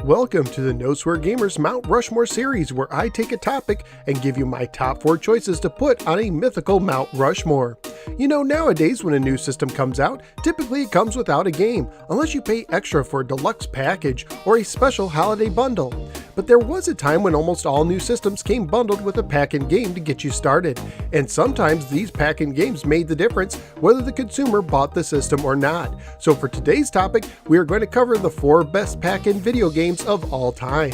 Welcome to the No Swear Gamers Mount Rushmore series, where I take a topic and give you my top 4 choices to put on a mythical Mount Rushmore. You know, nowadays when a new system comes out, typically it comes without a game, unless you pay extra for a deluxe package or a special holiday bundle. But there was a time when almost all new systems came bundled with a pack-in game to get you started, and sometimes these pack-in games made the difference whether the consumer bought the system or not. So for today's topic, we are going to cover the 4 best pack-in video games of all time.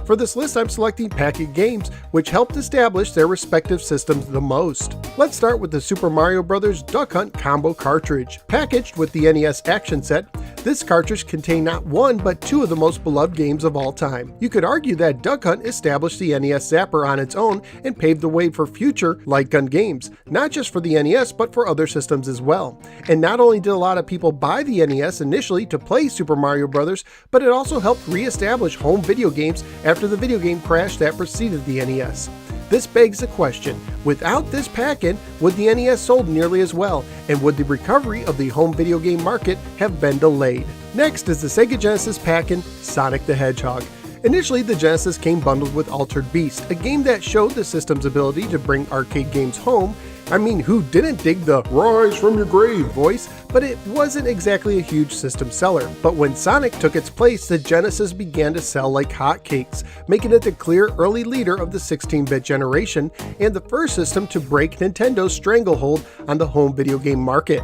For this list, I'm selecting pack-in games which helped establish their respective systems the most. Let's start with the Super Mario Bros. Duck Hunt Combo cartridge. Packaged with the NES action set, this cartridge contained not one but 2 of the most beloved games of all time. You could argue that Duck Hunt established the NES Zapper on its own and paved the way for future light gun games, not just for the NES but for other systems as well. And not only did a lot of people buy the NES initially to play Super Mario Bros., but it also helped re-establish home video games after the video game crash that preceded the NES. This begs the question, without this pack-in, would the NES sold nearly as well, and would the recovery of the home video game market have been delayed? Next is the Sega Genesis pack-in Sonic the Hedgehog. Initially, the Genesis came bundled with Altered Beast, a game that showed the system's ability to bring arcade games home. I mean, who didn't dig the "Rise from your grave" voice? But it wasn't exactly a huge system seller. But when Sonic took its place, the Genesis began to sell like hotcakes, making it the clear early leader of the 16-bit generation and the first system to break Nintendo's stranglehold on the home video game market.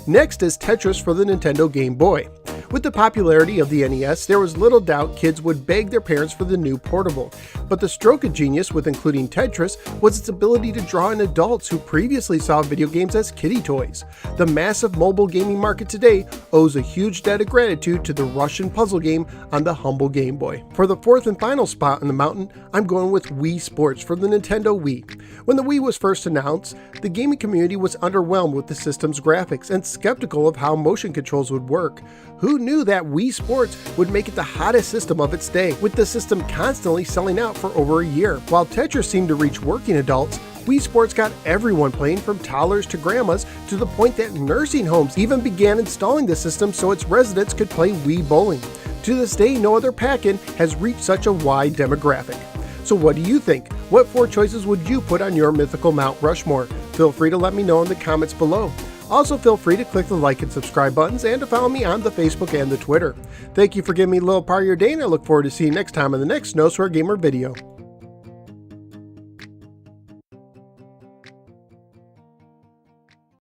Next is Tetris for the Nintendo Game Boy. With the popularity of the NES, there was little doubt kids would beg their parents for the new portable. But the stroke of genius with including Tetris was its ability to draw in adults who previously saw video games as kiddie toys. The massive mobile gaming market today owes a huge debt of gratitude to the Russian puzzle game on the humble Game Boy. For the 4th and final spot on the mountain, I'm going with Wii Sports for the Nintendo Wii. When the Wii was first announced, the gaming community was underwhelmed with the system's graphics and skeptical of how motion controls would work. Who knew that Wii Sports would make it the hottest system of its day, with the system constantly selling out for over a year? While Tetris seemed to reach working adults, Wii Sports got everyone playing, from toddlers to grandmas, to the point that nursing homes even began installing the system so its residents could play Wii bowling. To this day, no other pack-in has reached such a wide demographic. So what do you think? What 4 choices would you put on your mythical Mount Rushmore? Feel free to let me know in the comments below. Also, feel free to click the like and subscribe buttons and to follow me on the Facebook and the Twitter. Thank you for giving me a little part of your day, and I look forward to seeing you next time in the next No Swear Gamer video.